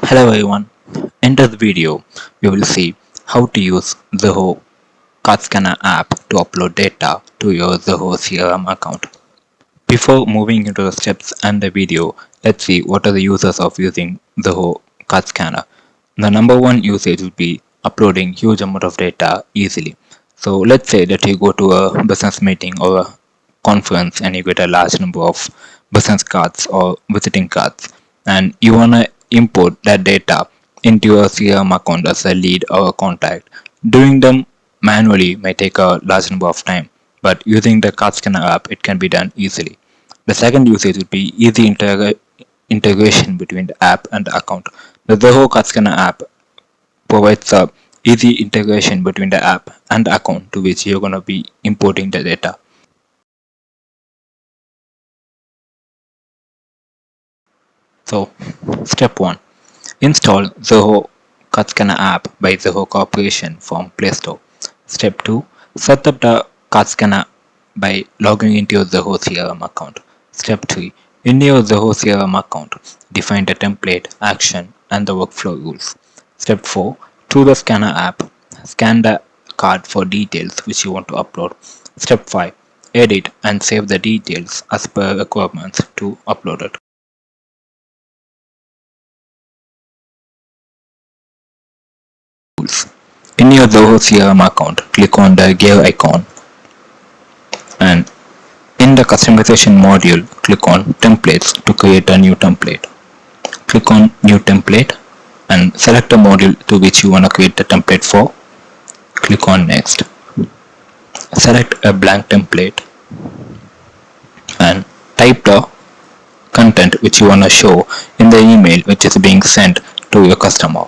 Hello everyone. In this video, we will see how to use Zoho Card Scanner app to upload data to your Zoho CRM account. Before moving into the steps and the video, let's see what are the uses of using Zoho Card Scanner. The number one usage would be uploading huge amount of data easily. So let's say that you go to a business meeting or a conference and you get a large number of business cards or visiting cards and you want to import that data into your CRM account as a lead or a contact. Doing them manually may take a large number of time, but using the card scanner app it can be done easily. The second usage would be easy integration between the app and the account. The Zoho Card Scanner app provides a easy integration between the app and the account to which you're going to be importing the data. So, step 1. Install Zoho Card Scanner app by Zoho Corporation from Play Store. Step 2. Set up the Card Scanner by logging into your Zoho CRM account. Step 3. In your Zoho CRM account, define the template, action, and the workflow rules. Step 4. Through the scanner app, scan the card for details which you want to upload. Step 5. Edit and save the details as per requirements to upload it. In your Zoho CRM account, click on the gear icon and in the customization module, click on templates to create a new template. Click on new template and select the module to which you want to create the template for. Click on next. Select a blank template and type the content which you want to show in the email which is being sent to your customer.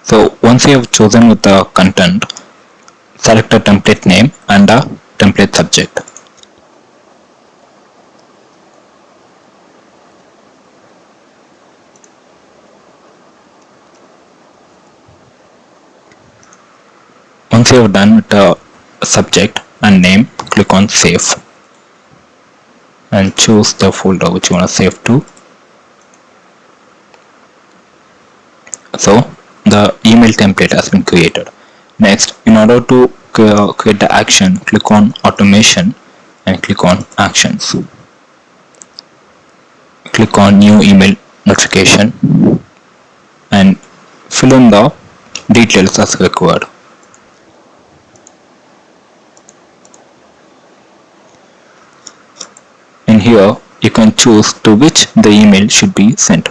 So once you have chosen with the content, select the template name and the template subject. Once you have done with the subject and name, click on save and choose the folder which you want to save to. So the email template has been created. Next, in order to create the action, click on automation and click on actions. Click on new email notification and fill in the details as required. In here, you can choose to which the email should be sent.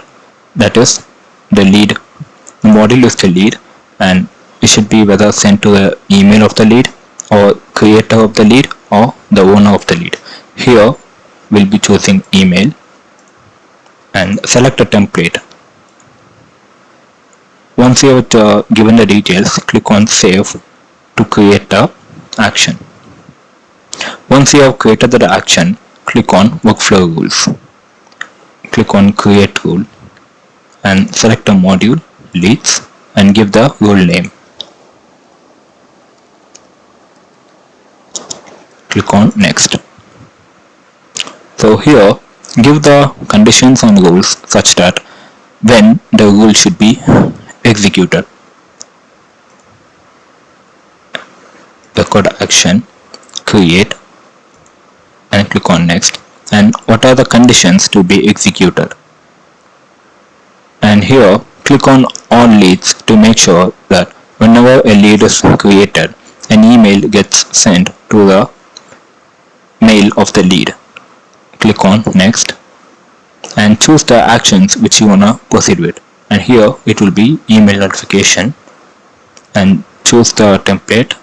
That is the lead. The module is the lead and it should be whether sent to the email of the lead or creator of the lead or the owner of the lead. Here we'll be choosing email and select a template. Once you have given the details, click on save to create the action. Once you have created the action, click on workflow rules. Click on create rule and select a module leads and give the role name. Click on next. So here give the conditions and rules such that when the rule should be executed. Record action, create and click on next, and what are the conditions to be executed. And here click on all leads to make sure that whenever a lead is created, an email gets sent to the mail of the lead. Click on next and choose the actions which you want to proceed with, and here it will be email notification and choose the template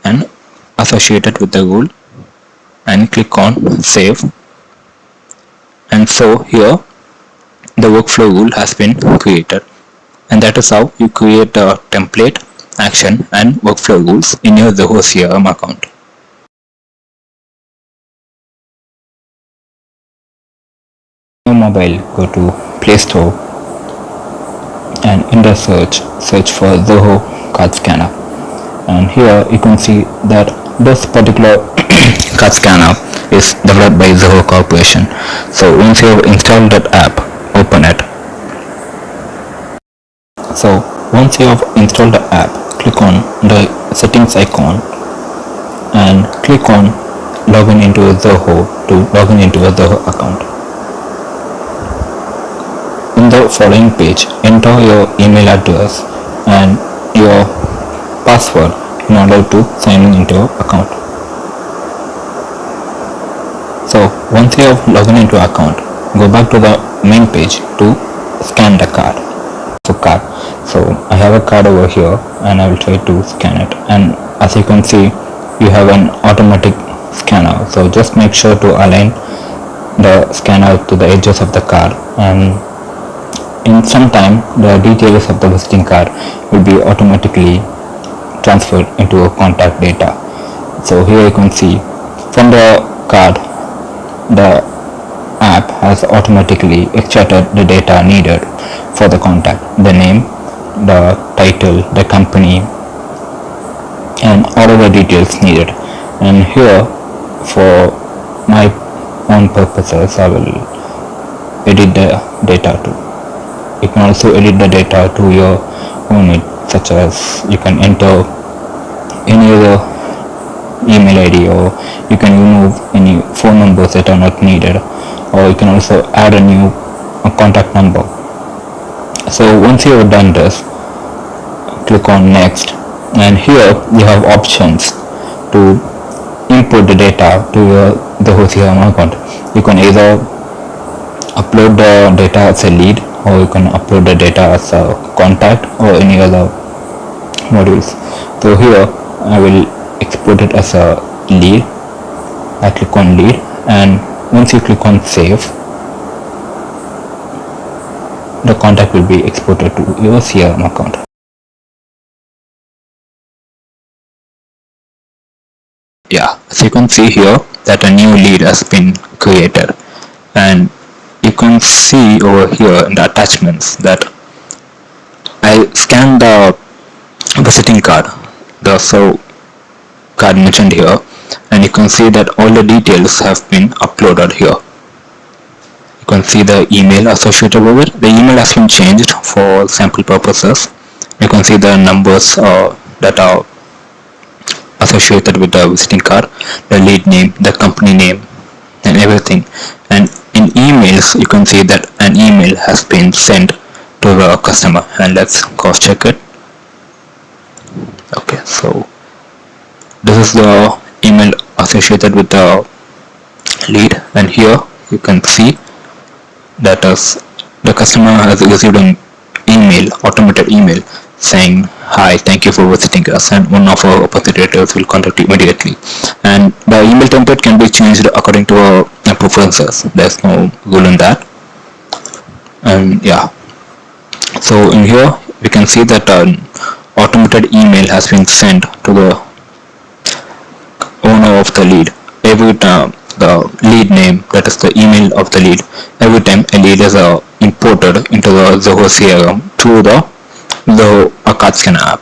and associate it with the rule and click on save. And so here the workflow rule has been created, and that is how you create a template action and workflow rules in your Zoho CRM account. On your mobile, go to Play Store and in the search for Zoho Card Scanner. And here you can see that this particular card scanner is developed by Zoho Corporation. So once you have installed that app, open it. So once you have installed the app, click on the settings icon and click on login into Zoho to login into a Zoho account. In the following page, enter your email address and your password in order to sign in into your account. So once you have logged into your account, go back to the main page to scan the card. So I have a card over here and I will try to scan it, and as you can see you have an automatic scanner. So just make sure to align the scanner to the edges of the card, and in some time the details of the visiting card will be automatically transferred into a contact data. So here you can see from the card the app has automatically extracted the data needed for the contact, the name, the title, the company, and all of the details needed. And here for my own purposes I will edit the data too. You can also edit the data to your own need, such as you can enter any other email ID, or you can remove any phone numbers that are not needed, or you can also add a new contact number. So once you have done this, click on next, and here you have options to input the data to your Zoho CRM account. You can either upload the data as a lead, or you can upload the data as a contact, or any other modules. So here I will export it as a lead. I click on lead, and once you click on save, the contact will be exported to your CRM account. Yeah, as you can see here that a new lead has been created, and you can see over here in the attachments that I scanned the visiting card, the Zoho card mentioned here, and you can see that all the details have been uploaded here. You can see the email associated with it. The email has been changed for sample purposes. You can see the numbers that are associated with the visiting card, the lead name, the company name, and everything. And in emails you can see that an email has been sent to the customer, and let's cross check it. Okay, so this is the email associated with the lead, and here you can see that the customer has received an email, automated email, saying, "Hi, thank you for visiting us, and one of our representatives will contact you immediately." And the email template can be changed according to our preferences. There's no rule in that. And yeah, so in here we can see that an automated email has been sent to the owner of the lead. Every time the lead name, that is the email of the lead, every time a lead is imported into the Zoho CRM through the Zoho Card Scanner app.